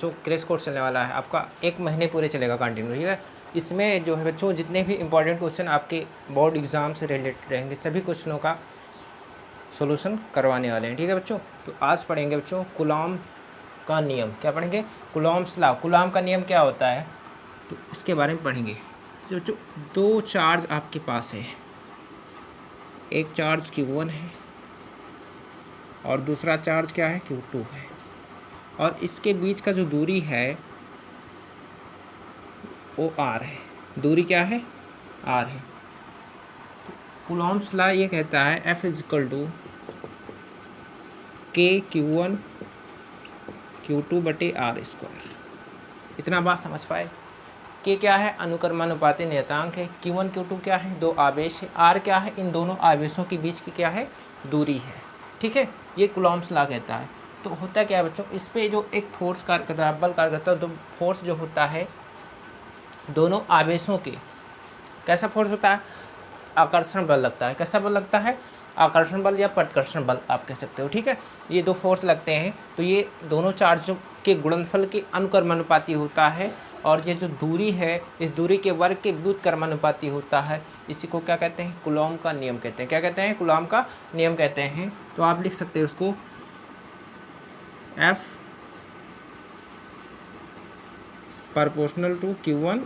जो crash course चलने वाला है आपका 1 महीने पूरे चलेगा कंटिन्यू, ठीक है। इसमें जो है बच्चों जितने भी इंपॉर्टेंट क्वेश्चन आपके बोर्ड एग्जाम से रिलेटेड रहेंगे सभी क्वेश्चनों का सॉल्यूशन करवाने वाले हैं, ठीक है बच्चों। तो आज पढ़ेंगे बच्चों कूलॉम का नियम। क्या पढ़ेंगे? Coulomb's law. कूलॉम का नियम क्या होता है तो इसके बारे में पढ़ेंगे। जैसे बच्चों दो चार्ज आपके पास है, एक चार्ज Q1 है और दूसरा चार्ज क्या है Q2 है, और इसके बीच का जो दूरी है वो R है। दूरी क्या है? R है। कूलॉम्स लॉ ये कहता है F is equal to K Q1 Q2 बटे R स्क्वायर। इतना बात समझ पाए? K क्या है? अनुक्रमानुपाती नियतांक है। Q1 Q2 क्या है? दो आवेश है। R क्या है? इन दोनों आवेशों के बीच की क्या है? दूरी है, ठीक है। ये कूलॉम्स लॉ कहता है। तो होता क्या है बच्चों, इस पे जो एक फोर्स कार्य करता है, बल कार्य करता है, तो फोर्स जो होता है दोनों आवेशों के, कैसा फोर्स होता है? आकर्षण बल लगता है। कैसा बल लगता है? आकर्षण बल या प्रतिकर्षण बल आप कह सकते हो, ठीक है। ये दो फोर्स लगते हैं तो ये दोनों चार्जों के गुणनफल के अनुक्रमानुपाती होता है, और ये जो दूरी है इस दूरी के वर्ग के व्युत्क्रमानुपाती होता है। इसी को क्या कहते हैं? कूलॉम का नियम कहते हैं। क्या कहते हैं? कूलॉम का नियम कहते हैं। तो आप लिख सकते हो उसको F proportional to Q1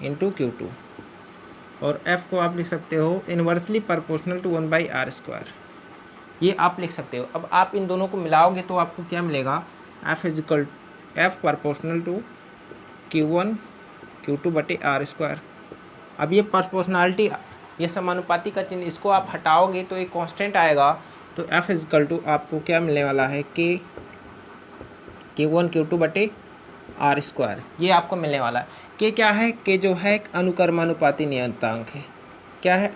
into Q2, और F को आप लिख सकते हो inversely proportional to 1/r square. ये आप लिख सकते हो। अब आप इन दोनों को मिलाओगे तो आपको क्या मिलेगा? F proportional to Q1 Q2 बटे R स्क्वायर। अब ये प्रोपोर्शनलिटी, ये समानुपाती का चिन्ह, इसको आप हटाओगे तो एक कांस्टेंट आएगा। तो F इजिकल टू आपको क्या मिलने वाला है? Q1 Q2 बटे R स्क्वायर। ये आपको मिलने वाला है। K क्या है? K जो है एक अनुक्रमानुपाती नियतांक है। क्या है?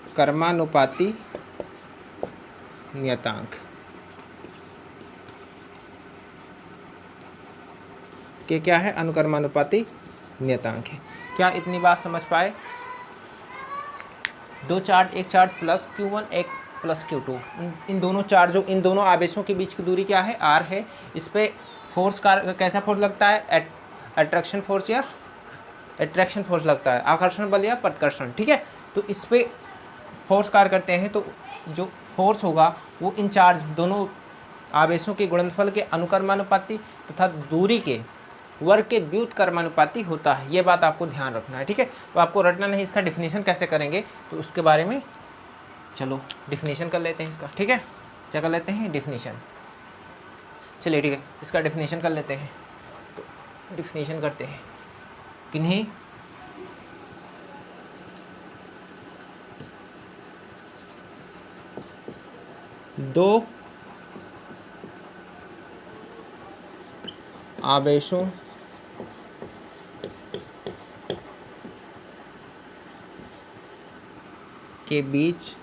अनुक्रमानुपाती नियतांक। K क्या है? अनुक्रमानुपाती नियतांक है। क्या इतनी बात समझ पाए? दो चार्ज, एक चार्ज प्लस Q1 एक प्लस Q2, इन दोनों चार्जों, इन दोनों आवेशों के बीच की दूरी क्या है? R है। इस पे फोर्स का कैसा फोर्स लगता है? अट्रैक्शन फोर्स या अट्रैक्शन फोर्स लगता है, आकर्षण बल या प्रतिकर्षण, ठीक है। तो इस पे फोर्स कार्य करते हैं, तो जो फोर्स होगा वो इन चार्ज दोनों आवेशों के गुणनफल के अनुक्रमानुपाती तथा दूरी के वर्ग के व्युत्क्रमानुपाती होता है। ये बात आपको ध्यान रखना है, ठीक है। तो आपको रटना नहीं, इसका डिफिनीशन कैसे करेंगे तो उसके बारे में चलो डिफिनीशन कर लेते हैं इसका, ठीक है। क्या कर लेते हैं? डिफिनीशन। चलिए ठीक है, इसका डिफिनीशन कर लेते हैं। तो डिफिनीशन करते हैं किन्हीं दो आवेशों के बीच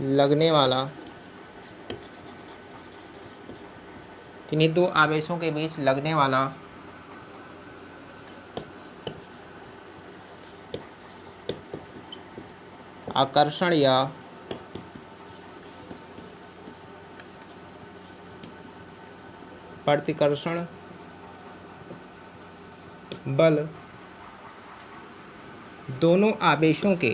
लगने वाला, किन्हीं दो आवेशों के बीच लगने वाला आकर्षण या प्रतिकर्षण बल दोनों आवेशों के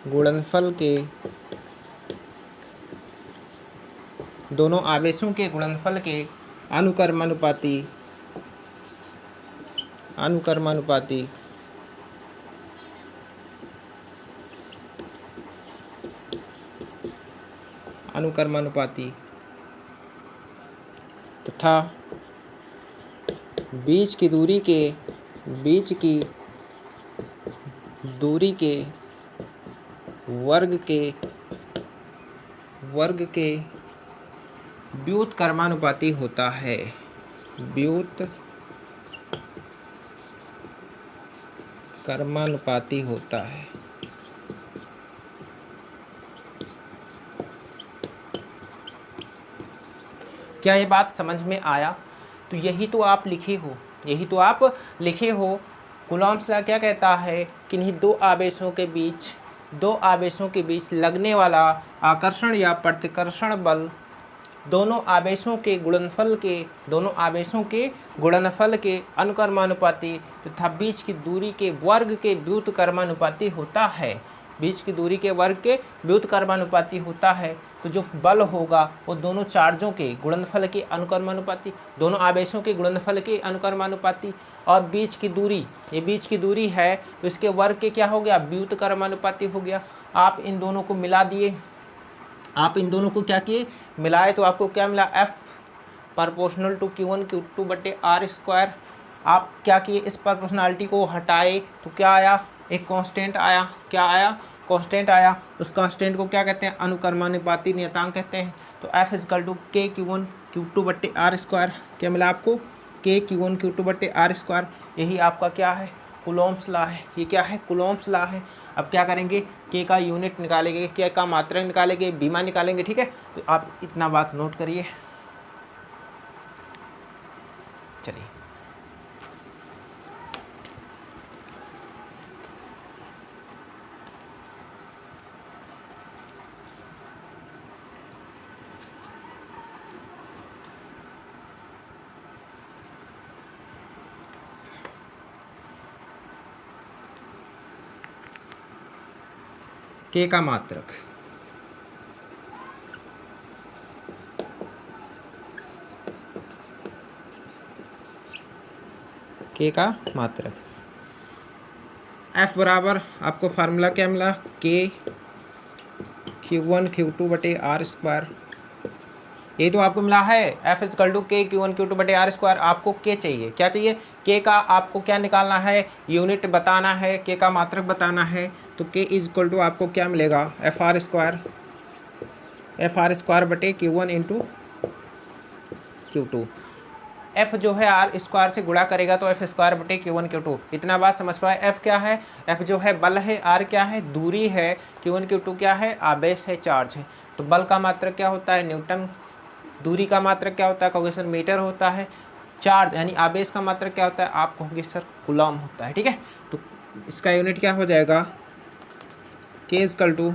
गुणनफल के अनुक्रमानुपाती तथा बीच की दूरी के वर्ग के व्युत्क्रमानुपाती होता है। व्युत्क्रमानुपाती होता है। क्या ये बात समझ में आया? तो यही तो आप लिखे हो, यही तो आप लिखे हो। कूलॉम्स लॉ क्या कहता है? किन्हीं दो आवेशों के बीच लगने वाला आकर्षण या प्रतिकर्षण बल दोनों आवेशों के गुणनफल के अनुक्रमानुपाती तथा बीच की दूरी के वर्ग के व्युत्क्रमानुपाती होता है। बीच की दूरी के वर्ग के व्युत्क्रमानुपाती होता है। तो जो बल होगा वो दोनों चार्जों के गुणनफल के अनुक्रमानुपाती, दोनों आवेशों के गुणनफल के अनुक्रमानुपाती, और बीच की दूरी, ये बीच की दूरी है तो इसके वर्ग के क्या हो गया? व्युत्क्रमानुपाती हो गया। आप इन दोनों को मिला दिए, आप इन दोनों को क्या किए? मिलाए तो आपको क्या मिला? F proportional to Q1 Q2 बटे R स्क्वायर। आप क्या किए? इस प्रोपोर्शनलिटी को हटाए तो क्या आया? एक कांस्टेंट आया। क्या आया? कांस्टेंट आया। उस कांस्टेंट को क्या कहते हैं? अनुक्रमानुपाती नियतांक कहते हैं। तो F is equal to K Q1 Q2 बटे R स्क्वायर। क्या मिला आपको? K Q1 Q2 बटे R स्क्वायर। यही आपका क्या है? कूलॉम्स लॉ है। ये क्या है? कूलॉम्स लॉ है। अब क्या करेंगे? के का यूनिट निकालेंगे, के का मात्रक निकालेंगे, बीमा निकालेंगे। ठीक है, तो आप इतना बात नोट करिए। चलिए, के का मात्रक, के का मात्रक F बराबर आपको फार्मूला क्या मिला? के Q1 Q2 बटे R स्क्वायर। ये तो आपको मिला है F इजकल टू के Q1 Q2 बटे R स्क्वायर। आपको के चाहिए, क्या चाहिए? के का आपको क्या निकालना है? यूनिट बताना है, के का मात्रक बताना है। तो के इजकल टू आपको क्या मिलेगा? FR स्क्वायर बटे Q1 इंटू Q2। F जो है R स्क्वायर से गुणा करेगा तो F स्क्वायर बटे Q1 Q2। इतना बात समझ पाए? F क्या है? F जो है बल है, R क्या है? दूरी है, Q1 Q2 क्या है? आवेश है, चार्ज है। तो बल का मात्रक क्या होता है? न्यूटन। दूरी का मात्रक क्या होता है? कहोगे सर मीटर होता है। चार्ज यानी आवेश का मात्रक क्या होता है? आप कहोगे सर कूलॉम होता है। ठीक है, तो इसका यूनिट क्या हो जाएगा? के इजकल टू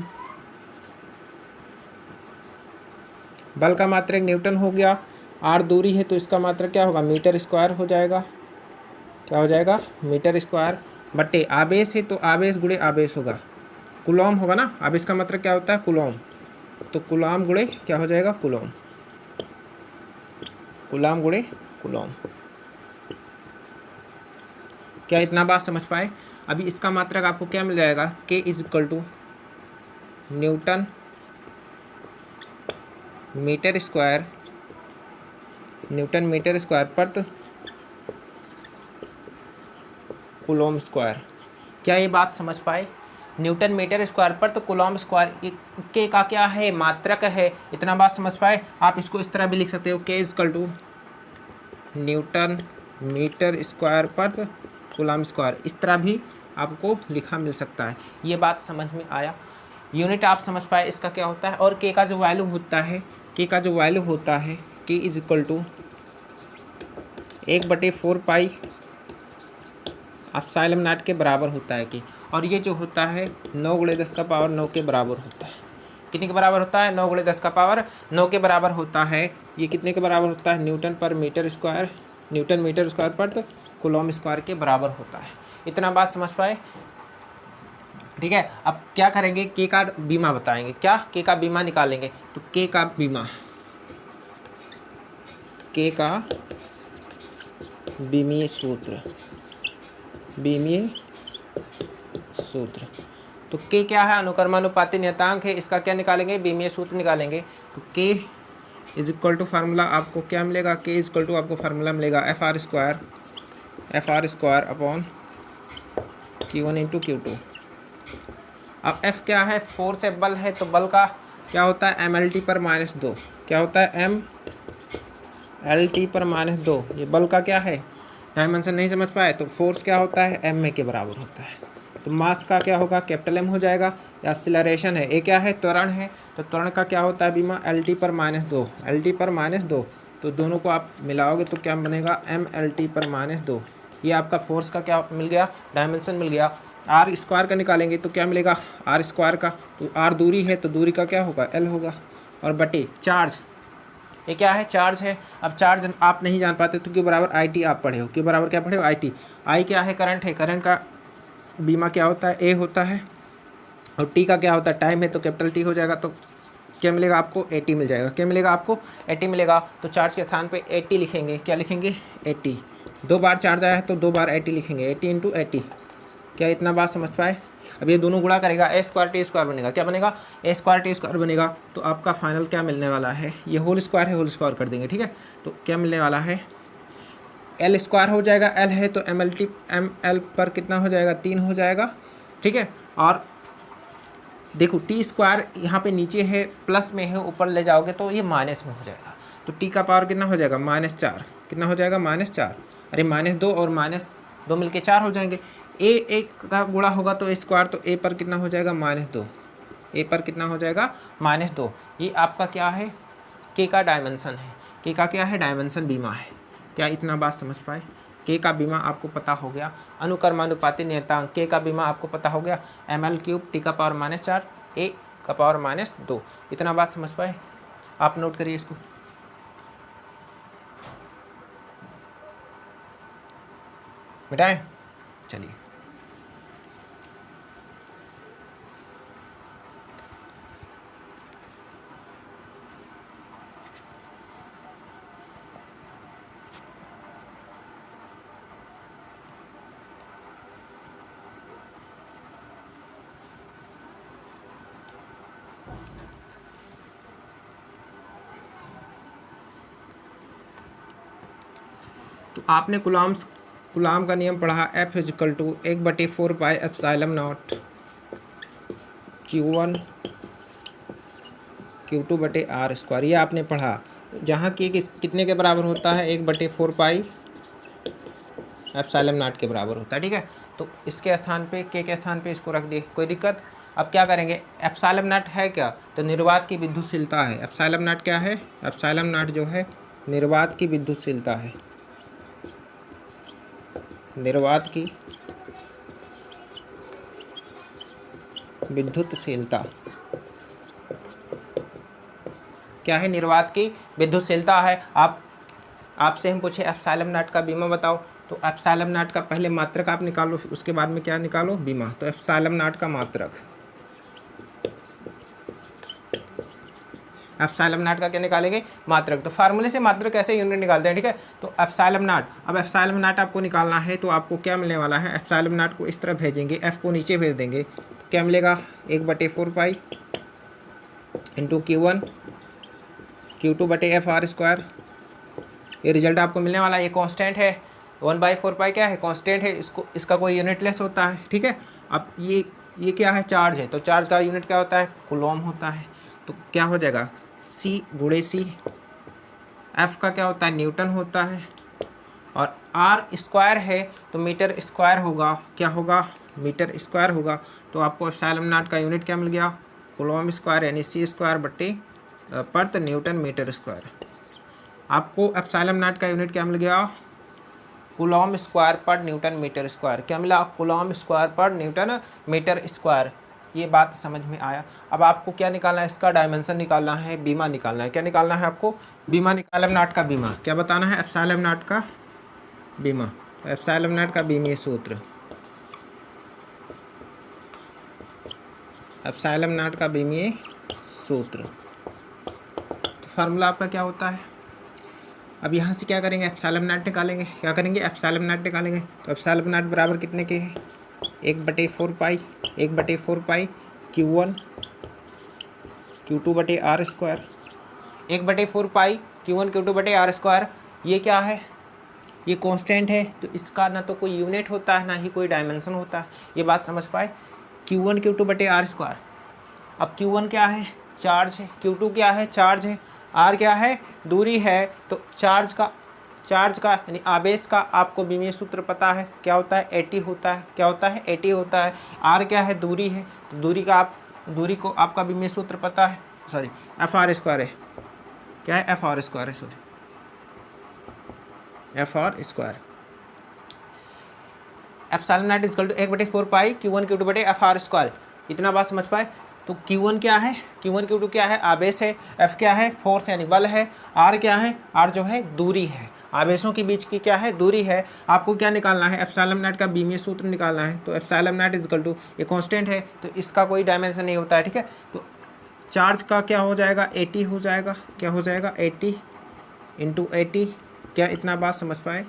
बल का मात्रक न्यूटन हो गया, आर दूरी है तो इसका मात्रक क्या होगा? मीटर स्क्वायर हो जाएगा। क्या हो जाएगा? मीटर स्क्वायर बटे आवेश है तो आवेश गुणे आवेश होगा, कूलॉम होगा ना। आवेश का मात्रक क्या होता है? कूलॉम। तो कूलॉम गुणे क्या हो जाएगा? कूलॉम। कूलॉम गुणे कूलॉम। क्या इतना बात समझ पाए? अभी इसका मात्रक आपको क्या मिल जाएगा? K is equal to newton meter square, newton meter square पर कूलॉम स्क्वायर। क्या ये बात समझ पाए? न्यूटन मीटर स्क्वायर पर तो कूलॉम स्क्वायर, के का क्या है? मात्रक है। इतना बात समझ पाए? आप इसको इस तरह भी लिख सकते हो, K is equal to newton meter square पर कूलॉम स्क्वायर। इस तरह भी आपको लिखा मिल सकता है। ये बात समझ में आया? यूनिट आप समझ पाए इसका क्या होता है? और के का जो वैल्यू होता है, के का जो वैल्यू होता है, K is equal to 1/4 pi epsilon naught के बराबर होता है कि, और ये जो होता है 9 × 10 का पावर 9 के बराबर होता है। कितने के बराबर होता है? 9 × 10 का पावर 9 के बराबर होता है। ये कितने के बराबर होता है? न्यूटन पर meter square, newton meter square पर तो कूलॉम स्क्वायर के बराबर होता है। इतना बात समझ पाए? ठीक है, अब क्या करेंगे? के का बीमा बताएंगे। क्या? के का बीमा निकालेंगे। तो के का बीमा, के का बीमीय सूत्र, बीमीय सूत्र। तो के क्या है? अनुक्रमानुपाती नियतांक है। इसका क्या निकालेंगे? बीमीय सूत्र निकालेंगे। तो के इज इक्वल टू फार्मूला आपको क्या मिलेगा? के इज इक्वल टू आपको फार्मूला मिलेगा FR square upon Q1 into Q2। अब F क्या है? फोर्स है, बल है, तो बल का क्या होता है? MLT पर -2। क्या होता है? MLT पर -2। ये बल का क्या है? डायमेंशन नहीं समझ पाए तो फोर्स क्या होता है? M के बराबर होता है। तो मास का क्या होगा? कैपिटल M हो जाएगा। या एक्सीलरेशन है, ये क्या है? त्वरण है, तो त्वरण का क्या होता है? बीमा LT पर -2, LT पर -2 तो दोनों को आप मिलाओगे तो क्या बनेगा, MLT पर -2। ये आपका फोर्स का क्या मिल गया, डायमेंशन मिल गया। आर स्क्वायर का निकालेंगे तो क्या मिलेगा, आर स्क्वायर का, तो आर दूरी है तो दूरी का क्या होगा, L होगा, और बटे चार्ज, ये क्या है, चार्ज है। अब चार्ज आप नहीं जान पाते तो Q बराबर IT आप पढ़े हो, Q बराबर क्या पढ़े हो, IT। I क्या है, करंट है, करंट का बीमा क्या होता है, A होता है, और T का क्या होता है, टाइम है, तो कैपिटल T हो जाएगा। तो क्या मिलेगा आपको, 80 मिल जाएगा। क्या मिलेगा आपको, 80 मिलेगा। तो चार्ज के स्थान पे 80 लिखेंगे, क्या लिखेंगे, 80। 2 बार चार्ज आया है तो 2 बार 80 लिखेंगे, 80 × 80। क्या इतना बात समझ पाए। अब ये दोनों गुणा करेगा, A²T² बनेगा, क्या बनेगा, A²T² बनेगा। तो आपका फाइनल क्या मिलने वाला है, ये होल स्क्वायर है, होल स्क्वायर कर देंगे, ठीक है। तो क्या मिलने वाला है, L² हो जाएगा, L है तो ML पर कितना हो जाएगा, 3 हो जाएगा, ठीक है। और देखो T² यहाँ पे नीचे है, प्लस में है, ऊपर ले जाओगे तो ये माइनस में हो जाएगा। तो T का पावर कितना हो जाएगा, -4, कितना हो जाएगा, -4। अरे -2 और -2 मिलके 4 हो जाएंगे। A का गुणा होगा तो A², तो A पर कितना हो जाएगा, -2, A पर कितना हो जाएगा, -2। ये आपका क्या है, K का डायमेंशन है, K का क्या है, डायमेंशन, बीमा है। क्या इतना बात समझ पाए, K का बीमा आपको पता हो गया, अनुक्रमानुपाती नियतांक K का बीमा आपको पता हो गया, ML³ T का पावर -4 A का पावर -2। इतना बात समझ पाए, आप नोट करिए इसको। मिटाएं, चलिए। तो आपने कुलाम का नियम पढ़ा, F = 1/4πε0 Q1 Q2/r², ये आपने पढ़ा। जहाँ K कितने के बराबर होता है, 1/4πε0 के बराबर होता है, ठीक है। तो इसके स्थान पे, K के स्थान पे इसको रख दिए, कोई दिक्कत। अब क्या करेंगे, ε0 है क्या, तो निर्वात की विद्युतशीलता है। ε0 क्या है, ε0 जो है निर्वात की विद्युतशीलता है, निर्वात की विद्युतशीलता क्या है, निर्वात की विद्युतशीलता है। आपसे हम पूछे ε0 का बीमा बताओ, तो ε0 का पहले मात्रक आप निकालो, उसके बाद में क्या निकालो, बीमा। तो ε0 का मात्रक, ε0 का क्या निकालेंगे, मात्रक। तो फार्मूले से मात्रक कैसे यूनिट निकालते हैं, ठीक है। तो ε0, अब ε0 आपको निकालना है, तो आपको क्या मिलने वाला है, ε0 को इस तरह भेजेंगे, f को नीचे भेज देंगे, तो क्या मिलेगा, 1/4π × Q1 Q2/FR²। ये रिजल्ट आपको मिलने वाला है। ये कांस्टेंट है, 1/4π क्या है, कांस्टेंट है, इसका कोई यूनिट लेस होता है, ठीक है। अब ये क्या है, चार्ज है, तो चार्ज का यूनिट क्या होता है, कूलम होता है। तो क्या हो जाएगा, C × C। F का क्या होता है, न्यूटन होता है, और R² है तो मीटर स्क्वायर होगा, क्या होगा, मीटर स्क्वायर होगा। तो आपको ε0 का यूनिट क्या मिल गया, कूलम², यानी C²/Newton मीटर²। आपको ε0 का यूनिट क्या मिल गया, कूलम²/Newton मीटर²। क्या मिला, कूलम²/Newton मीटर²। ये बात समझ में आया। अब आपको क्या निकालना है, इसका डायमेंशन निकालना है, बीमा निकालना है। क्या निकालना है आपको, बीमा ε0 का बीमा। क्या बताना है, ε0 का बीमा। ε0 का बीमीय सूत्र, ε0 का बीमीय सूत्र। तो फार्मूला आपका क्या होता है। अब यहाँ से क्या करेंगे, ε0 निकालेंगे, क्या करेंगे, ε0 निकालेंगे। तो ε0 बराबर कितने के हैं, 1/4π Q1 Q2/r², 1/4π Q1 Q2/r²। ये क्या है, ये कांस्टेंट है, तो इसका ना तो कोई यूनिट होता है, ना ही कोई डायमेंशन होता है। ये बात समझ पाए, Q1 Q2/r²। अब Q1 क्या है, चार्ज है, Q2 क्या है, चार्ज है, R क्या है, दूरी है। तो चार्ज का यानी आवेश का आपको बीमीय सूत्र पता है, क्या होता है, 80 होता है। क्या होता है, 80 होता है। R क्या है, दूरी है, तो दूरी को आपका बीमीय सूत्र पता है, सॉरी FR² है, क्या है, FR² है, sorry F R square. Epsilon naught is equal to 1/4 pi Q1 Q2 बटे एफ आर स्क्वायर। इतना बात समझ पाए। तो Q1 क्या है, Q1 Q2 क्या है, आवेश है, F क्या है, फोर्स यानी बल है, R क्या है, R जो है दूरी है, आवेशों के बीच की क्या है, दूरी है। आपको क्या निकालना है, एप्सिलॉन नॉट का बीमीय सूत्र निकालना है। तो epsilon naught is equal to, ये कांस्टेंट है तो इसका कोई डायमेंशन नहीं होता है, ठीक है। तो चार्ज का क्या हो जाएगा, 80 हो जाएगा, क्या हो जाएगा 80 इंटू 80, क्या इतना बात समझ पाए।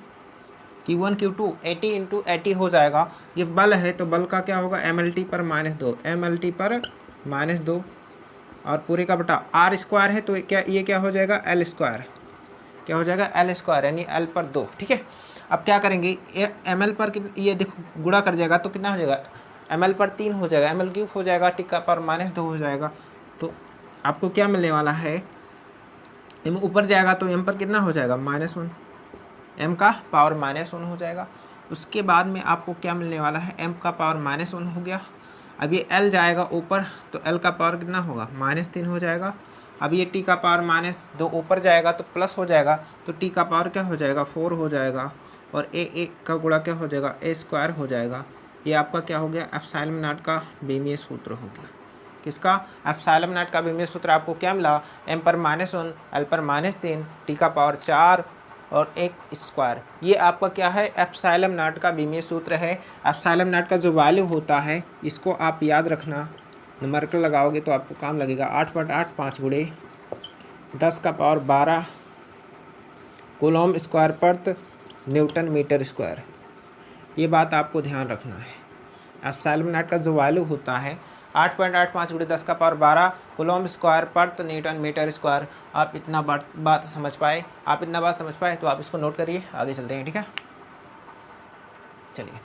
Q1 Q2 80 इंटू 80 हो जाएगा। ये बल है तो बल का क्या होगा, MLT पर -2, MLT पर -2 और पूरे का बटा R स्क्वायर है तो ये क्या हो जाएगा, L स्क्वायर, क्या हो जाएगा L स्क्वायर यानी L पर 2, ठीक है। अब क्या करेंगे, ML पर ये देखो गुणा कर जाएगा तो कितना हो जाएगा, ML पर 3 हो जाएगा, ML क्यूब हो जाएगा, टिक्का पर -2 हो जाएगा। तो आपको क्या मिलने वाला है, M ऊपर जाएगा तो M पर कितना हो जाएगा, -1, M का पावर -1 हो जाएगा। उसके बाद में आपको क्या मिलने वाला है, M का पावर -1 हो गया। अब ये L जाएगा ऊपर तो L का पावर कितना होगा, -3 हो जाएगा। अब ये T का पावर -2 ऊपर जाएगा तो प्लस हो जाएगा, तो T का पावर क्या हो जाएगा, 4 हो जाएगा। और A का गुणा क्या हो जाएगा, A स्क्वायर हो जाएगा। ये आपका क्या हो गया, एप्सिलॉन नॉट का बीमीय सूत्र हो गया। किसका, एप्सिलॉन नॉट का बीमीय सूत्र आपको क्या मिला, M पर -1, L पर -3, T का पावर 4 और 1 स्क्वायर। ये आपका क्या है, एप्सिलॉन नॉट का बीमीय सूत्र है। एप्सिलॉन नॉट का जो वैल्यू होता है इसको आप याद रखना, न्यूमेरिकल लगाओगे तो आपको काम लगेगा। 8/8 5 गुणे 10 का पावर 12 कूलॉम स्क्वायर पर न्यूटन मीटर स्क्वायर। ये बात आपको ध्यान रखना है। एप्सिलॉन नॉट का जो वैल्यू होता है 8.85 गुणे 10 का पावर 12 कूलॉम स्क्वायर पर न्यूटन मीटर स्क्वायर। आप इतना बात समझ पाए, आप इतना बात समझ पाए तो आप इसको नोट करिए, आगे चलते हैं, ठीक है। चलिए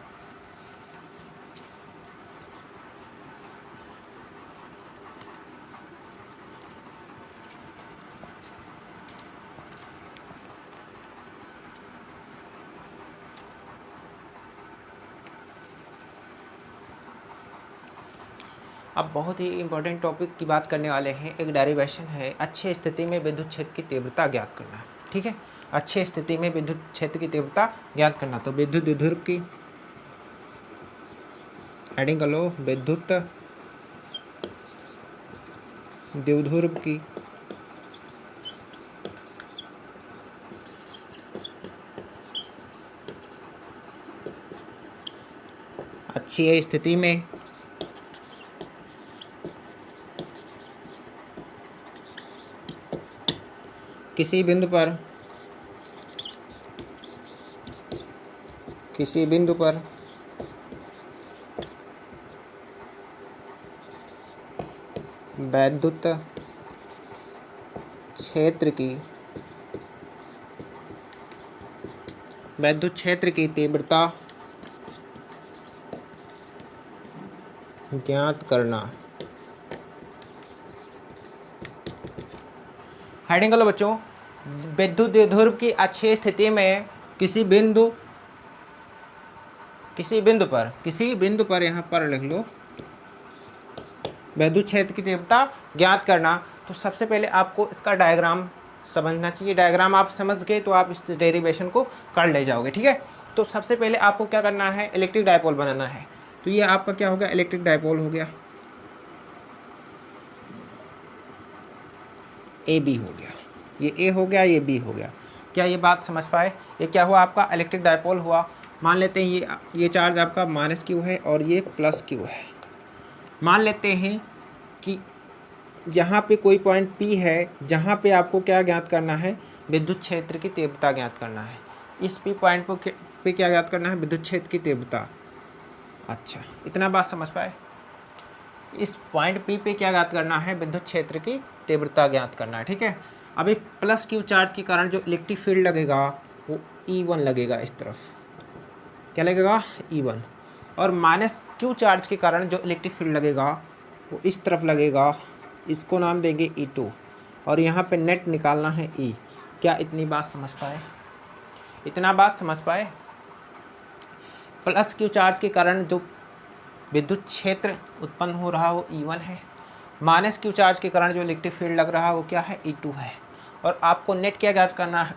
अब बहुत ही इंपॉर्टेंट टॉपिक की बात करने वाले हैं। एक डेरिवेशन है, अच्छे स्थिति में विद्युत क्षेत्र की तीव्रता ज्ञात करना, ठीक है। अच्छे स्थिति में विद्युत क्षेत्र की तीव्रता ज्ञात करना। तो विद्युत द्विध्रुव की हेडिंग कर लो, विद्युत द्विध्रुव की अच्छी स्थिति में किसी बिंदु पर वैद्युत क्षेत्र की तीव्रता ज्ञात करना। हेडिंग कर लो बच्चों, विद्युत द्विध्रुव की अच्छी स्थिति में किसी बिंदु पर यहाँ पर लिख लो विद्युत क्षेत्र की तीव्रता ज्ञात करना। तो सबसे पहले आपको इसका डायग्राम समझना चाहिए। डायग्राम आप समझ गए तो आप इस डेरिवेशन को कर ले जाओगे, ठीक है। तो सबसे पहले आपको क्या करना है, इलेक्ट्रिक डायपोल बनाना है। तो ये आपका क्या हो गया, इलेक्ट्रिक डायपोल हो गया, ए बी हो गया, ये ए हो गया, ये बी हो गया। क्या ये बात समझ पाए, ये क्या हुआ आपका इलेक्ट्रिक डायपोल हुआ। मान लेते हैं ये चार्ज आपका -Q है और ये +Q है। मान लेते हैं कि यहाँ पे कोई पॉइंट P है जहाँ पे आपको क्या ज्ञात करना है, विद्युत क्षेत्र की तीव्रता ज्ञात करना है। इस P पॉइंट पे क्या ज्ञात करना है, विद्युत क्षेत्र की तीव्रता। अच्छा, इतना बात समझ पाए। इस पॉइंट P पे क्या ज्ञात करना है, विद्युत क्षेत्र की तीव्रता ज्ञात करना है, ठीक है। अभी +Q चार्ज के कारण जो इलेक्ट्रिक फील्ड लगेगा वो E1 लगेगा, इस तरफ क्या लगेगा, E1। और -Q चार्ज के कारण जो इलेक्ट्रिक फील्ड लगेगा वो इस तरफ लगेगा, इसको नाम देंगे E2। और यहाँ पे नेट निकालना है E। क्या इतनी बात समझ पाए, इतना बात समझ पाए। +Q चार्ज के कारण जो विद्युत क्षेत्र उत्पन्न हो रहा वो E1 है। -Q चार्ज के कारण जो इलेक्ट्रिक फील्ड लग रहा है वो क्या है, E2 है। और आपको नेट क्या ज्ञात करना है,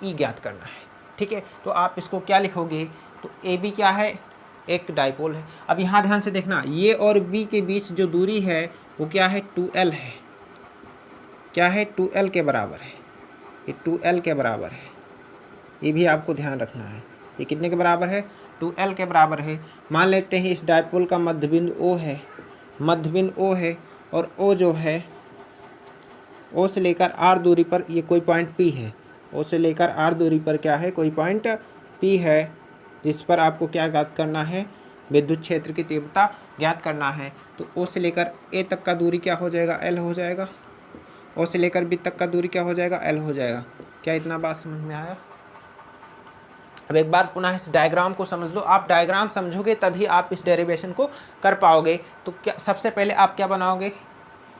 E ज्ञात करना है। ठीक है। तो आप इसको क्या लिखोगे, तो ए बी क्या है, एक डाइपोल है। अब यहाँ ध्यान से देखना, ये और बी के बीच जो दूरी है वो क्या है, 2l है। क्या है, 2l के बराबर है, ये 2l के बराबर है, ये भी आपको ध्यान रखना है। ये कितने के बराबर है, 2l के बराबर है। मान लेते हैं इस डाइपोल का मध्यबिंदु O है, मध्यबिंदु O है, और O जो है, O से लेकर R दूरी पर ये कोई पॉइंट P है। O से लेकर R दूरी पर क्या है, कोई पॉइंट P है, जिस पर आपको क्या ज्ञात करना है, विद्युत क्षेत्र की तीव्रता ज्ञात करना है। तो O से लेकर A तक का दूरी क्या हो जाएगा, L हो जाएगा। O से लेकर B तक का दूरी क्या हो जाएगा, L हो जाएगा। क्या इतना बात समझ में आया? अब एक बार पुनः इस डायग्राम को समझ लो। आप डायग्राम समझोगे तभी आप इस डेरिवेशन को कर पाओगे। तो क्या सबसे पहले आप क्या बनाओगे,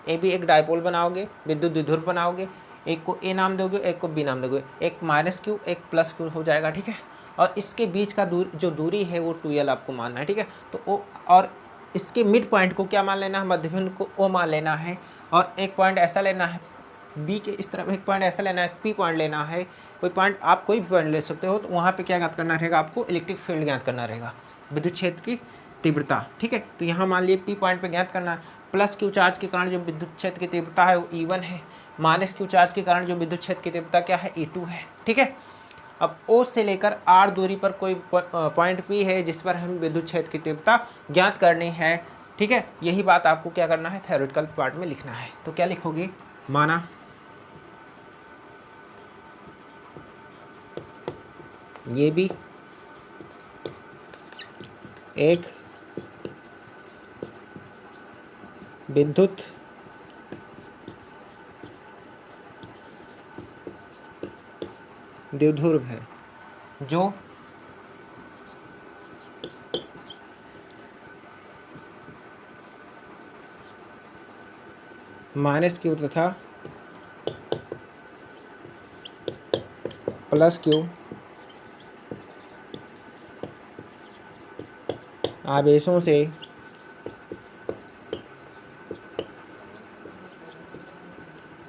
ए बी एक डायपोल बनाओगे, विद्युत द्विध्रुव बनाओगे, एक को ए नाम दोगे, एक को बी नाम दोगे, एक -q एक +q हो जाएगा, ठीक है। और इसके बीच का जो दूरी है वो 2l आपको मानना है, ठीक है। तो ओ, और इसके मिड पॉइंट को क्या मान लेना है, मध्यबिंदु को ओ मान लेना है, और एक पॉइंट ऐसा लेना है बी के इस तरफ, एक पॉइंट ऐसा लेना है, पी पॉइंट लेना है। कोई पॉइंट आप कोई भी पॉइंट ले सकते हो। तो वहाँ पे क्या ज्ञात करना रहेगा, आपको इलेक्ट्रिक फील्ड ज्ञात करना रहेगा, विद्युत क्षेत्र की तीव्रता, ठीक है। तो यहाँ मान लिए पी पॉइंट पे ज्ञात करना है। +q चार्ज के कारण जो विद्युत क्षेत्र की तीव्रता है वो E1 है, -q चार्ज के कारण जो विद्युत क्षेत्र की तीव्रता क्या है, E2 है, ठीक है। अब O से लेकर R दूरी पर कोई पॉइंट P है जिस पर हम विद्युत क्षेत्र की तीव्रता ज्ञात करनी है, ठीक है। यही बात आपको क्या करना है, थ्योरेटिकल पार्ट में लिखना है। तो क्या लिखोगे, माना ये भी एक विद्युत द्विध्रुव है जो -q तथा +q आवेशों से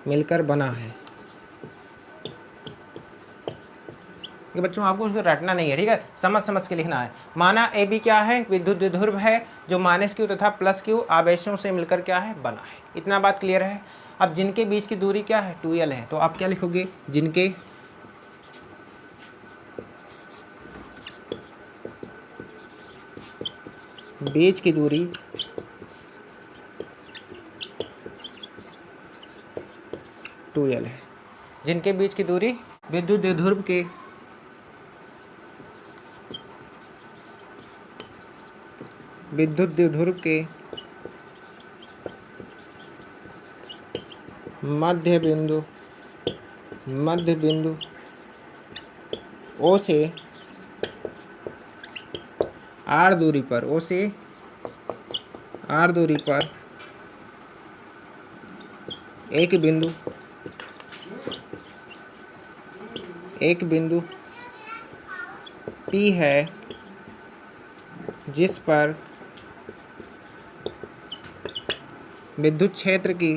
मिलकर बना है। ये बच्चों आपको उसको रटना नहीं है, ठीक है, समझ समझ के लिखना है। माना ए बी क्या है, विद्युत द्विध्रुव है जो -q तथा +q आवेशों से मिलकर क्या है, बना है। इतना बात क्लियर है। अब जिनके बीच की दूरी क्या है, 2l है। तो आप क्या लिखोगे, जिनके बीच की दूरी 2l है। जिनके बीच की दूरी विद्युत द्विध्रुव के मध्य बिंदु O से R दूरी पर, O से R दूरी पर एक बिंदु P है जिस पर विद्युत क्षेत्र की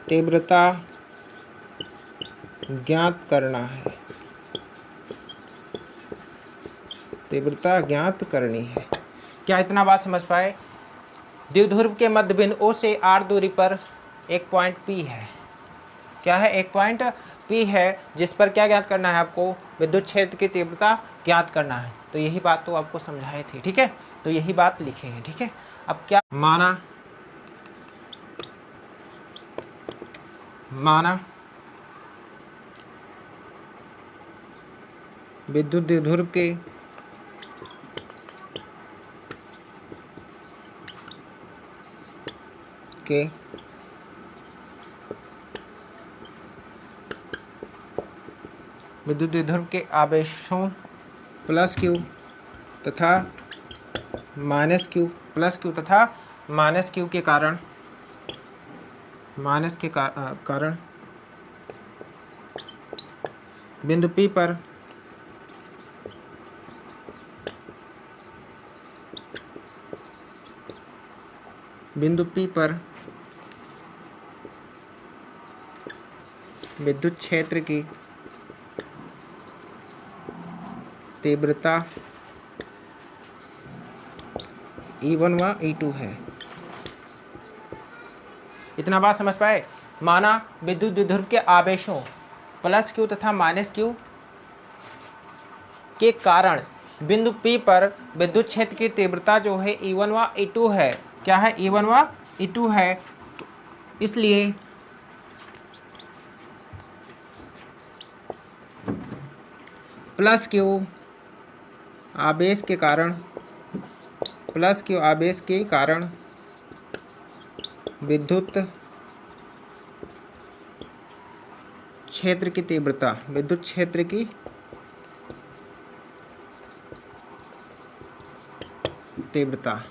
तीव्रता ज्ञात करना है, तीव्रता ज्ञात करनी है। क्या इतना बात समझ पाए? द्विध्रुव के मध्य बिंदु O से R दूरी पर एक पॉइंट P है। क्या है? एक पॉइंट P है जिस पर क्या ज्ञात करना है आपको? विद्युत क्षेत्र की तीव्रता ज्ञात करना है। तो यही बात तो आपको समझाई थी, ठीक है। तो यही बात लिखेंगे, ठीक है। अब क्या माना विद्युत द्विध्रुव के विद्युत द्विध्रुव के आवेशों +q तथा -q तथा -q के कारण बिंदु P पर विद्युत क्षेत्र की तीव्रता E1 व E2 है। इतना बात समझ पाए। माना विद्युत द्विध्रुव के आवेशों प्लस Q तथा माइनस Q के कारण बिंदु P पर विद्युत क्षेत्र की तीव्रता जो है E1 व E2 है। क्या है? E1 व E2 है। इसलिए प्लस Q आवेश के कारण विद्युत क्षेत्र की तीव्रता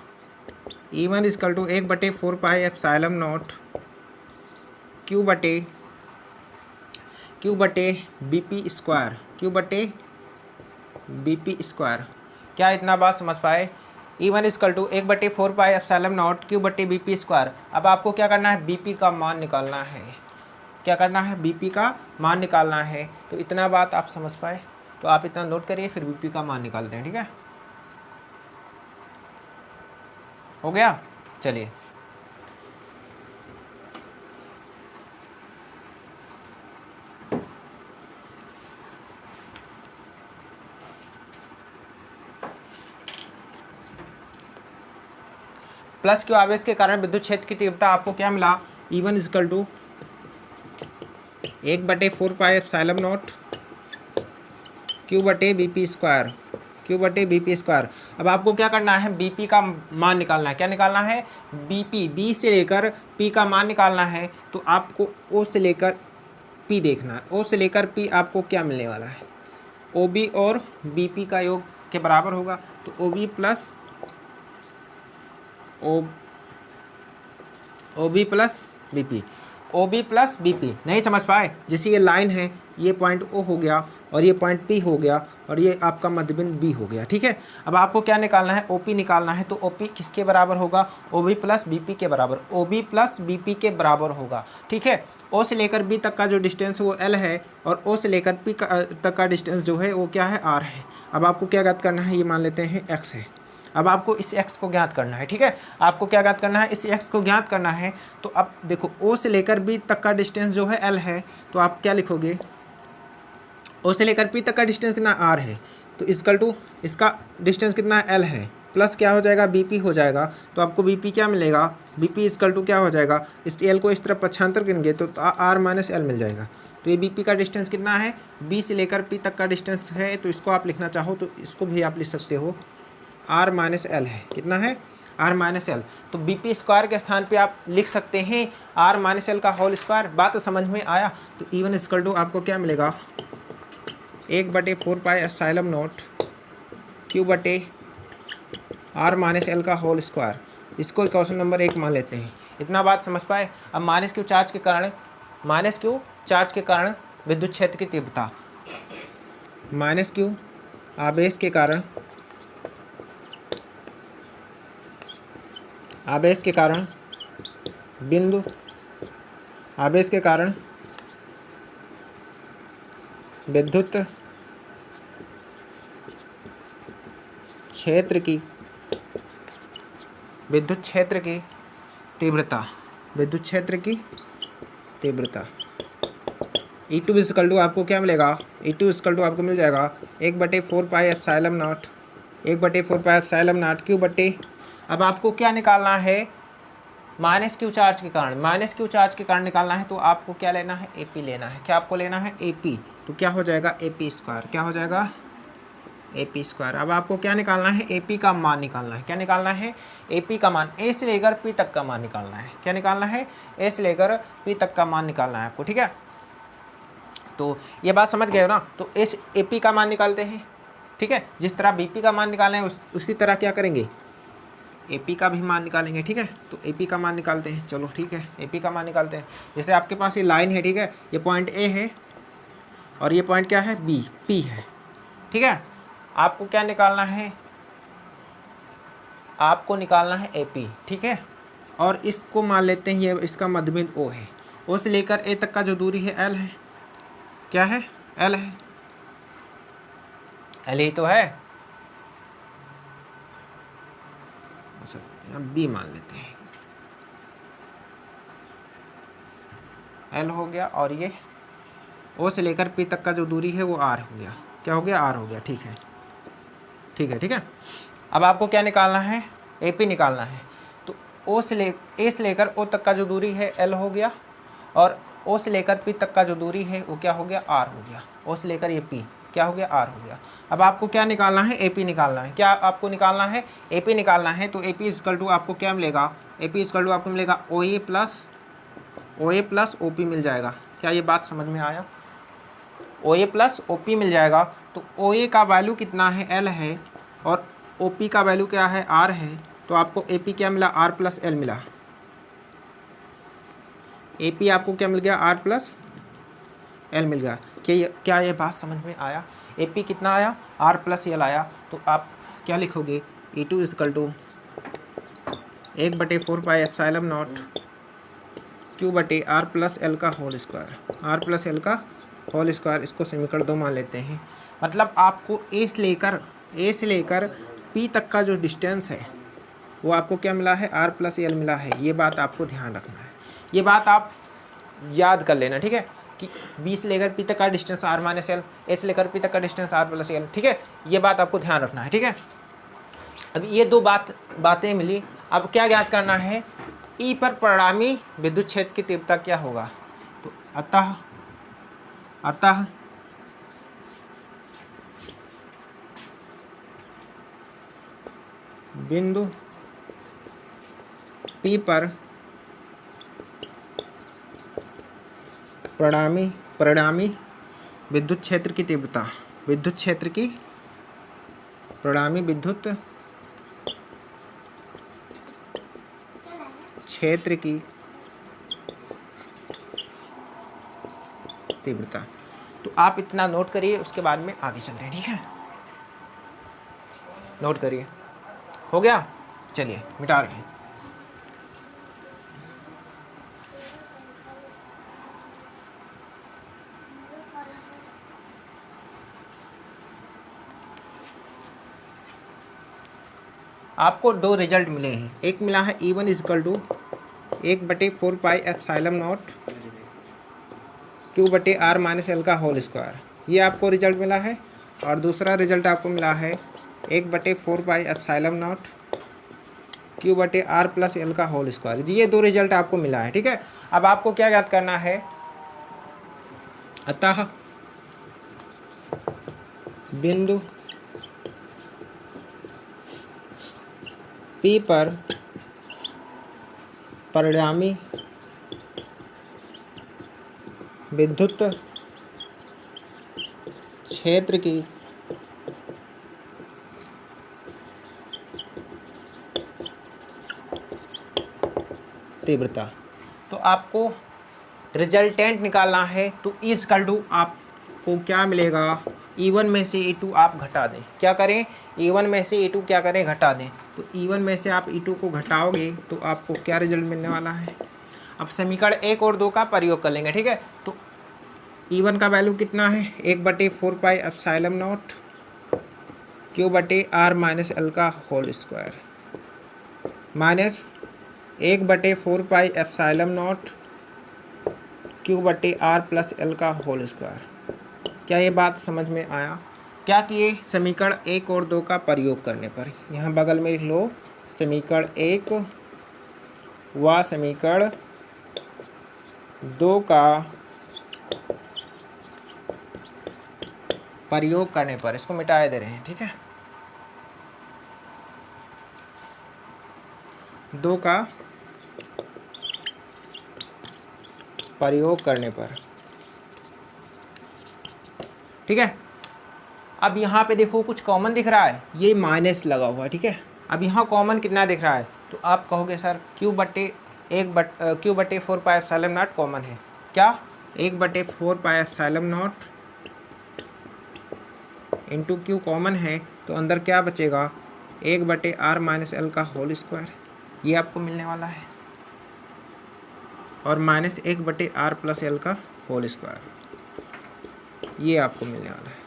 E1 equal to 1/4 pi epsilon naught Q बटे BP स्क्वायर। क्या इतना बात समझ पाए? E1 equal to 1/4 pi epsilon naught Q बटे BP स्क्वायर। अब आपको क्या करना है? BP का मान निकालना है। क्या करना है? BP का मान निकालना है। तो इतना बात आप समझ पाए, तो आप इतना नोट करिए, फिर BP का मान निकालते हैं। ठीक है, हो गया। चलिए प्लस Q आवेश के कारण विद्युत क्षेत्र की तीव्रता आपको क्या मिला? E1 equal to 1/4 pi epsilon naught Q बटे BP स्क्वायर। अब आपको क्या करना है? BP का मान निकालना है। क्या निकालना है? B से लेकर P का मान निकालना है। तो आपको O से लेकर P देखना है। O से लेकर P आपको क्या मिलने वाला है? OB और BP का योग के बराबर होगा। तो OB प्लस BP नहीं समझ पाए? जैसे ये लाइन है, ये पॉइंट O हो गया और ये पॉइंट P हो गया और ये आपका मध्यबिंदु B हो गया। ठीक है, अब आपको क्या निकालना है? OP निकालना है। तो OP किसके बराबर होगा? OB प्लस BP के बराबर। OB प्लस BP के बराबर होगा। ठीक है, O से लेकर B तक का जो डिस्टेंस वो L है और O से लेकर P तक का डिस्टेंस जो है वो क्या है? R है। अब आपको क्या ज्ञात करना है? ये मान लेते हैं X है। अब आपको इस x को ज्ञात करना है। ठीक है, आपको क्या ज्ञात करना है? इस x को ज्ञात करना है। तो अब देखो O से लेकर B तक का डिस्टेंस जो है L है, तो आप क्या लिखोगे? O से लेकर P तक का डिस्टेंस कितना? R है। तो इक्वल टू इसका डिस्टेंस कितना है? L है, प्लस क्या हो जाएगा? BP हो जाएगा। तो आपको BP क्या मिलेगा? BP इक्वल टू क्या हो जाएगा? इस L को इस तरफ पक्षांतर करेंगे तो R माइनस L मिल जाएगा। तो ये BP का डिस्टेंस कितना है? B से लेकर P तक का डिस्टेंस है। तो इसको आप लिखना चाहो तो इसको भी आप लिख सकते हो, R माइनस L है। कितना है? R minus L। तो BP स्क्वायर के स्थान पे आप लिख सकते हैं R माइनस L का होल स्क्वायर। बात समझ में आया? तो E1 इक्वल टू आपको क्या मिलेगा? 1/4 पाई एप्सिलॉन नॉट Q बटे R माइनस L का होल स्क्वायर। इसको क्वेश्चन नंबर 1 मान लेते हैं। इतना बात समझ पाए? अब माइनस Q चार्ज के कारण विद्युत क्षेत्र की तीव्रता, माइनस Q आवेश के कारण विद्युत क्षेत्र की तीव्रता E2 इक्वल टू आपको क्या मिलेगा? E2 इक्वल टू आपको मिल जाएगा 1/4 पाई एप्सिलॉन नॉट Q बटे, अब आपको क्या निकालना है? माइनस Q चार्ज के कारण निकालना है। तो आपको क्या लेना है? AP लेना है। क्या आपको लेना है? AP। तो क्या हो जाएगा? AP square. क्या हो जाएगा? AP square. अब आपको क्या निकालना है? AP का मान निकालना है। क्या निकालना है? AP का मान। A से लेकर P तक का मान निकालना है। क्या निकालना है? A से लेकर P तक का मान निकालना है आपको। ठीक है, तो ये बात समझ गए हो ना? तो इस AP का मान निकालते हैं। ठीक है, जिस तरह BP का मान निकालना है उसी तरह क्या करेंगे? AP का भी मान निकालेंगे। ठीक है, तो AP का मान निकालते हैं। चलो ठीक है, AP का मान निकालते हैं। जैसे आपके पास ये लाइन है, ठीक है, ये पॉइंट A है और ये पॉइंट क्या है? P है। ठीक है, आपको क्या निकालना है? आपको निकालना है AP। ठीक है, और इसको मान लेते हैं ये इसका मध्यबिंदु O है। O से लेकर A तक का जो दूरी है L है। क्या है, एल है, एल ही तो है। बी मान लेते हैं, एल हो गया, और ये ओ से लेकर पी तक का जो दूरी है वो आर हो गया। क्या हो गया, आर हो गया। ठीक है, ठीक है, ठीक है। अब आपको क्या निकालना है, ए पी निकालना है। तो ए से लेकर ओ तक का जो दूरी है एल हो गया, और ओ से लेकर पी तक का जो दूरी है वो क्या हो गया, आर हो गया। ओ से लेकर ये पी क्या हो गया, आर हो गया। अब आपको क्या निकालना है, ए पी निकालना है। क्या आपको निकालना है, ए पी निकालना है। तो ए पी इजकल टू आपको क्या मिलेगा, ए पी इजकल टू आपको मिलेगा ओ ए प्लस ओ पी मिल जाएगा। क्या ये बात समझ में आया, ओ ए प्लस ओ पी मिल जाएगा। तो ओ ए का वैल्यू कितना है, एल है, और ओ पी का वैल्यू क्या है, आर है। तो आपको ए पी क्या मिला, आर प्लस एल मिला। ए पी आपको क्या मिल गया, आर प्लस एल मिल गया। क्या ये बात समझ में आया, ए पी कितना आया, आर प्लस एल आया। तो आप क्या लिखोगे, E two is equal to 1/4πε0 Q/r plus L का whole square, R plus L का होल स्क्वायर। इसको समीकरण 2 मान लेते हैं। मतलब आपको ए से लेकर पी तक का जो डिस्टेंस है वो आपको क्या मिला है, आर प्लस एल मिला है। ये बात आपको ध्यान रखना है, ये बात आप याद कर लेना, ठीक है, कि बी से लेकर पी तक का डिस्टेंस आर माइनस एल, ए से लेकर पी तक का डिस्टेंस आर प्लस एल। ठीक है, ये बात आपको ध्यान रखना है। ठीक है, अब ये दो बातें मिली। अब क्या ज्ञात करना है, ई पर परिणामी विद्युत क्षेत्र की तीव्रता क्या होगा। तो अतः बिंदु पी पर परिणामी विद्युत क्षेत्र की तीव्रता, परिणामी विद्युत क्षेत्र की तीव्रता। तो आप इतना नोट करिए, उसके बाद में आगे चलते हैं। ठीक है, नोट करिए, हो गया। चलिए मिटा रहे हैं। आपको दो रिजल्ट मिले हैं। एक मिला है E1 is equal to 1/4πε0 Q/r minus L का होल स्क्वायर, ये आपको रिजल्ट मिला है। और दूसरा रिजल्ट आपको मिला है 1/4πε0 Q/r प्लस एल का होल स्क्वायर। ये दो रिजल्ट आपको मिला है। ठीक है, अब आपको क्या याद करना है, अतः बिंदु P पर परिणामी विद्युत क्षेत्र की तीव्रता। तो आपको रिजल्टेंट निकालना है। तो इजकल टू आपको क्या मिलेगा, E1 में से E2 आप घटा दें। क्या करें, E1 में से E2 क्या करें, घटा दें। तो E1 में से आप E2 को घटाओगे तो आपको क्या रिजल्ट मिलने वाला है। अब समीकरण 1 और 2 का प्रयोग कर लेंगे। ठीक है, तो E1 का वैल्यू कितना है, 1/4πε0 Q/r माइनस एल का whole square minus 1/4πε0 Q/r plus L का होल स्क्वायर। क्या ये बात समझ में आया। क्या किए, समीकरण 1 और 2 का प्रयोग करने पर, यहाँ बगल में लिख लो समीकरण 1 व समीकरण 2 का प्रयोग करने पर, इसको मिटाए दे रहे हैं। ठीक है, 2 का प्रयोग करने पर। ठीक है, अब यहाँ पे देखो कुछ कॉमन दिख रहा है, ये माइनस लगा हुआ है। ठीक है, अब यहाँ कॉमन कितना दिख रहा है, तो आप कहोगे सर Q/4πε0 कॉमन है। क्या, 1/4πε0 इंटू Q कॉमन है, तो अंदर क्या बचेगा, 1/r माइनस एल का होल स्क्वायर, ये आपको मिलने वाला है, और माइनस 1/r प्लस एल का होल स्क्वायर। ये आपको मिलने वाला है।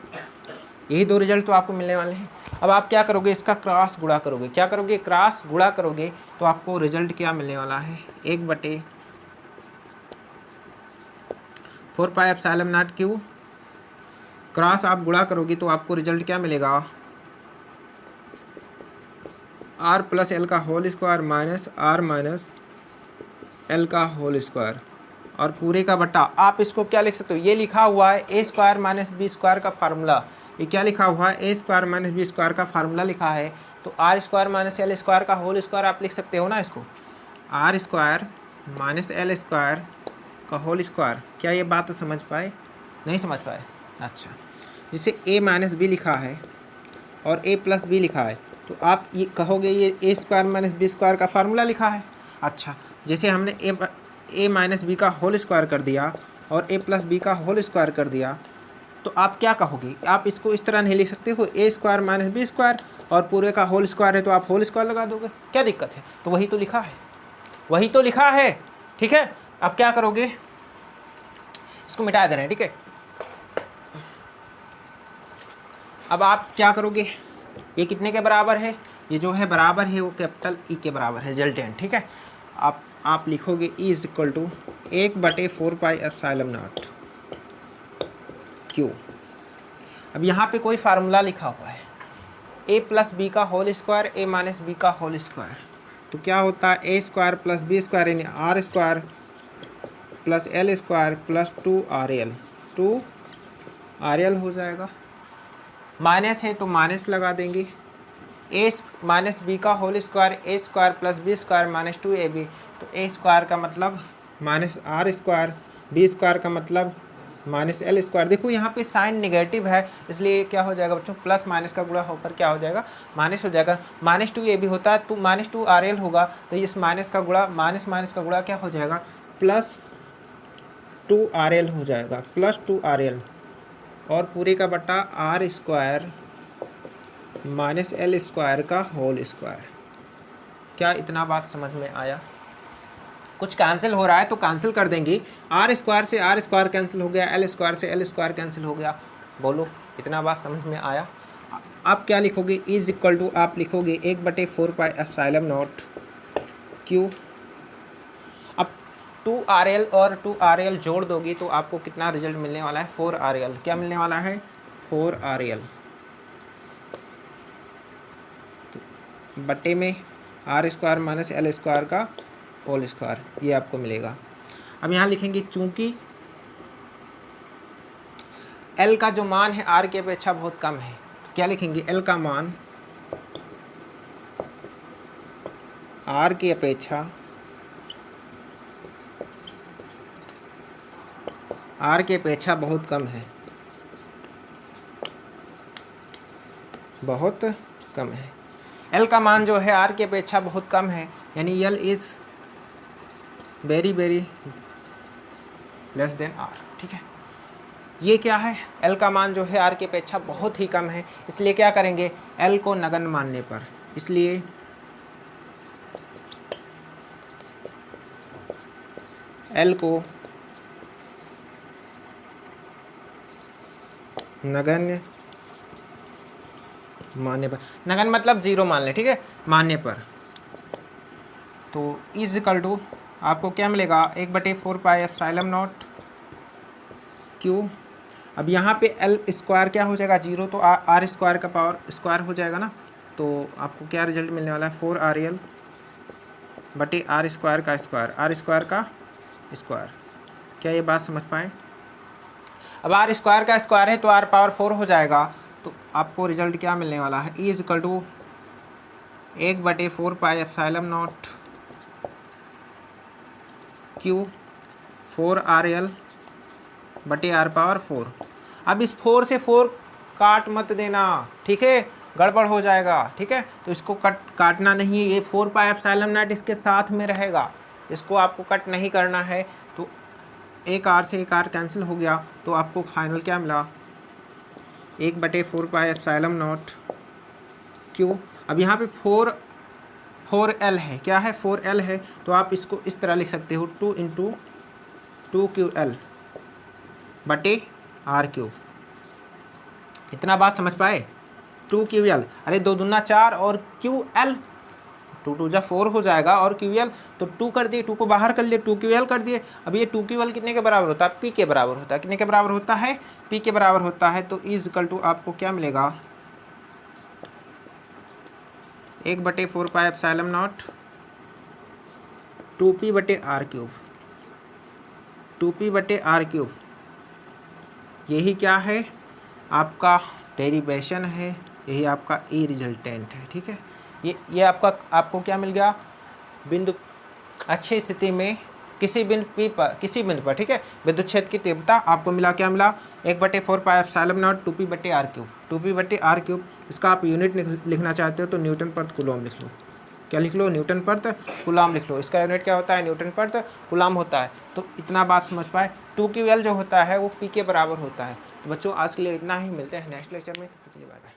यही दो रिजल्ट तो आपको मिलने वाले हैं। अब आप क्या करोगे, इसका क्रॉस गुणा करोगे। क्या करोगे, क्रॉस गुणा करोगे तो आपको रिजल्ट क्या मिलने वाला है, 1/4πε0 क्यू। क्रॉस आप गुणा करोगे तो आपको रिजल्ट क्या मिलेगा, r + l का whole square minus r minus l का होल स्क्वायर और पूरे का बटा। आप इसको क्या लिख सकते हो, ये लिखा हुआ है a² - b² का फार्मूला। ये क्या लिखा हुआ है, a² - b² का फार्मूला लिखा है। तो r² - l² का होल स्क्वायर आप लिख सकते हो ना इसको, r² - l² का होल स्क्वायर। क्या ये बात समझ पाए, नहीं समझ पाए? अच्छा, जिसे a - b लिखा है और a + b लिखा है तो आप ये कहोगे ये a² - b² का फार्मूला लिखा है। अच्छा, जैसे हमने a - b का होल स्क्वायर कर दिया और a + b का होल स्क्वायर कर दिया तो आप क्या कहोगे, आप इसको इस तरह नहीं लिख सकते हो, a² - b² और पूरे का होल स्क्वायर है तो आप होल स्क्वायर लगा दोगे, क्या दिक्कत है? तो वही तो लिखा है, वही तो लिखा है। ठीक है, अब क्या करोगे, इसको मिटा दे रहे हैं। ठीक है, अब आप क्या करोगे, ये कितने के बराबर है, ये जो है बराबर है वो कैपिटल E के बराबर है, रिजल्टेंट। ठीक है, आप लिखोगे E = 1/4πε0 क्यू। अब यहाँ पे कोई फार्मूला लिखा हुआ है, a + b का होल स्क्वायर, a - b का होल स्क्वायर। तो क्या होता है, a² + b² यानी r² + l² + 2rl, 2rl हो जाएगा। माइनस है तो माइनस लगा देंगे, a - b का whole square, a² + b² - 2ab। तो a² का मतलब -r², b² का मतलब -l²। देखो यहाँ पे साइन नेगेटिव है इसलिए क्या हो जाएगा बच्चों, प्लस माइनस का गुणा होकर क्या हो जाएगा, माइनस हो जाएगा। -2ab होता है तो -2rl होगा, तो इस माइनस का गुणा माइनस का गुणा क्या हो जाएगा, +2rl हो जाएगा, +2rl और पूरे का बटा r² - l² का होल स्क्वायर। क्या इतना बात समझ में आया? कुछ कैंसिल हो रहा है तो कैंसिल कर देंगे, r² से r² कैंसिल हो गया, l² से l² कैंसिल हो गया। बोलो, इतना बात समझ में आया? आप क्या लिखोगे, E = आप लिखोगे 1/4πε0 क्यू। अब 2rl और 2rl जोड़ दोगे तो आपको कितना रिजल्ट मिलने वाला है, 4rl। क्या मिलने वाला है, 4rl बटे में r² - l² का होल स्क्वायर, ये आपको मिलेगा। अब यहाँ लिखेंगे चूंकि L का जो मान है R की अपेक्षा बहुत कम है, तो क्या लिखेंगे, L का मान R की अपेक्षा बहुत कम है, बहुत कम है। L का मान जो है R की अपेक्षा बहुत कम है, यानी L is very less than R। ठीक है, ये क्या है, L का मान जो है R की अपेक्षा बहुत ही कम है, इसलिए क्या करेंगे, L को नगण्य मानने पर, इसलिए L को नगण्य मानने पर, नगण्य मतलब 0 मान लें। ठीक है, मानने पर तो E = आपको क्या मिलेगा, 1/4πε0 क्यू। अब यहाँ पे l² क्या हो जाएगा, 0, तो r² का पावर स्क्वायर हो जाएगा ना, तो आपको क्या रिजल्ट मिलने वाला है, 4rl बटे r² का स्क्वायर, r² का स्क्वायर। क्या ये बात समझ पाए? अब r² का स्क्वायर है तो r पावर 4 हो जाएगा, तो आपको रिजल्ट क्या मिलने वाला है, E = 1/4πε0 क्यू 4rl बटे r पावर 4। अब इस 4 से 4 काट मत देना, ठीक है, गड़बड़ हो जाएगा। ठीक है, तो इसको काटना नहीं है, ये 4πε0 इसके साथ में रहेगा, इसको आपको कट नहीं करना है। तो एक r से एक r कैंसिल हो गया, तो आपको फाइनल क्या मिला, 1/4πε0 क्यू। अब यहाँ पे 4l है, क्या है, 4l है, तो आप इसको इस तरह लिख सकते हो, 2 × 2ql बटे r क्यूब। इतना बात समझ पाए। 2QL, अरे 2 दूना 4 और QL 2 2 जा 4 हो जाएगा और QL तो 2 कर दिए, 2 को बाहर कर लिए, 2QL कर दिए। अब ये 2QL कितने के बराबर होता है? P के बराबर होता है। कितने के बराबर होता है? P के बराबर होता है। तो इज इक्वल टू आपको क्या मिलेगा? 1/4 pi epsilon not 2P/r cube, 2P/r cube. यही क्या है? आपका डेरिवेशन है, यही आपका ई रिजल्टेंट है। ठीक है, ये आपको क्या मिल गया? बिंदु अच्छी स्थिति में किसी बिंदु P पर, किसी बिंदु पर, ठीक है, विद्युत क्षेत्र की तीव्रता आपको मिला, क्या मिला? 1/4 pi epsilon not 2P/r cube, 2P/r cube. इसका आप यूनिट लिखना चाहते हो तो न्यूटन प्रति कूलम लिख लो। क्या लिख लो? न्यूटन प्रति कूलम लिख लो। इसका यूनिट क्या होता है? न्यूटन प्रति कूलम होता है। तो इतना बात समझ पाए। 2QL जो होता है वो P के बराबर होता है। तो बच्चों आज के लिए इतना ही, मिलते हैं नेक्स्ट लेक्चर में। Bye bye.